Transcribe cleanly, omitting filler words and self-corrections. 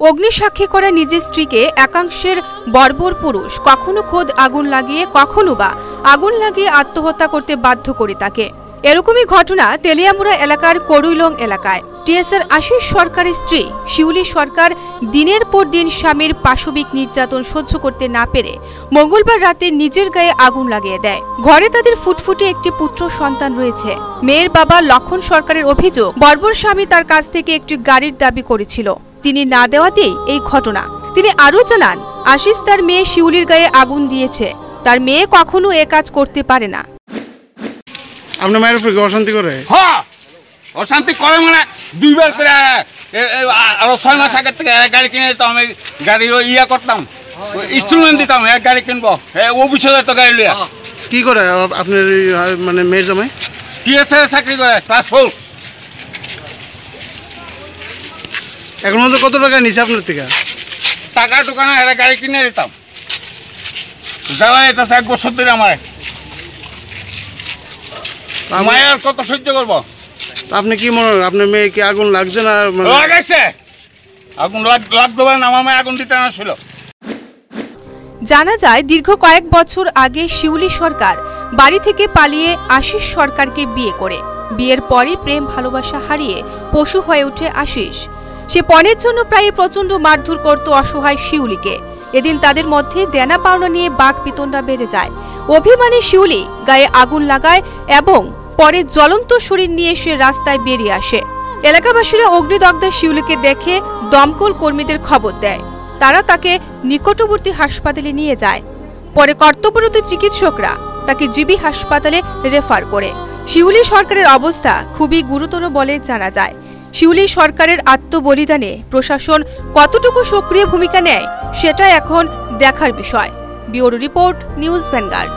অগ্নিসাক্ষী করা নিজের স্ত্রীকে একাংশের বর্বর পুরুষ কখনো খোদ আগুন লাগিয়ে কখনো বা আগুন লাগিয়ে আত্মহত্যা করতে বাধ্য করে তাকে। এরকমই ঘটনা তেলিয়ামুড়া এলাকার করুইলং এলাকায়। টিএসআর আশিস সরকারের স্ত্রী শিউলি সরকার দিনের পর দিন স্বামীর পাশবিক নির্যাতন সহ্য করতে না পেরে মঙ্গলবার রাতে নিজের গায়ে আগুন লাগিয়ে দেয়। ঘরে তাদের ফুটফুটে একটি পুত্র সন্তান রয়েছে। মেয়ের বাবা লক্ষণ সরকারের অভিযোগ, বর্বর স্বামী তার কাছ থেকে একটি গাড়ির দাবি করেছিল, তিনি না দেওয়াতেই এই ঘটনা। তিনি আরও জানান, আশিস তার মেয়ে শিউলির গায়ে আগুন দিয়েছে। তার মেয়ে কখনো এ কাজ করতে পারে না। আপনার মায়ের উপরে অশান্তি করে? হ্যাঁ, অশান্তি করে মানে দুইবার করে। আরো 6 মাস আগে থেকে গাড়ি কিনে দিতাম, আমি গাড়ির ইয়া করতাম, ইনস্টলমেন্ট দিতাম। এক গাড়ি কিনবো, অফিসে তো গাড়ি লিয়া। কি করে আপনার মানে মেয়ের জামাই? টিএসআর চাকরি করে, ক্লাস 4। এখন মধ্যে কত টাকা নিচ্ছে আপনার থেকে? টাকা দোকানে একটা গাড়ি কিনে দিতাম। জ্বালা এটা 1 বছর ধরে আমার মায়ের কত সহ্য করবো। আপনি কি মনে হয় আপনার মেয়ে কি আগুন লাগছে না? লাগাইছে, আগুন লাগতে পারে না, আমার মেয়ে আগুন দিতে আসছিল। জানা যায়, দীর্ঘ কয়েক বছর আগে শিউলি সরকার বাড়ি থেকে পালিয়ে আশিস সরকারকে বিয়ে করে। বিয়ের পরই প্রেম ভালোবাসা হারিয়ে পশু হয়ে ওঠে আশিস। সে পণের জন্য প্রায় প্রচন্ড মারধর করত অসহায় শিউলিকে। এদিন তাদের মধ্যে দেনা পাওনা নিয়ে বাক বিতণ্ডা বেড়ে যায়। অভিমানী শিউলি গায়ে আগুন লাগায় এবং পরে জ্বলন্ত শরীর নিয়ে সে রাস্তায় বেরিয়ে আসে। এলাকাবাসীরা অগ্নিদগ্ধা শিউলিকে দেখে দমকল কর্মীদের খবর দেয়। তারা তাকে নিকটবর্তী হাসপাতালে নিয়ে যায়। পরে কর্তব্যরত চিকিৎসকরা তাকে জিবি হাসপাতালে রেফার করে। শিউলি সরকারের অবস্থা খুবই গুরুতর বলে জানা যায়। শিউলি সরকারের আত্মবলিদানে প্রশাসন কতটুকু সক্রিয় ভূমিকা নেয় সেটা এখন দেখার বিষয়। Bureau report, news vanguard.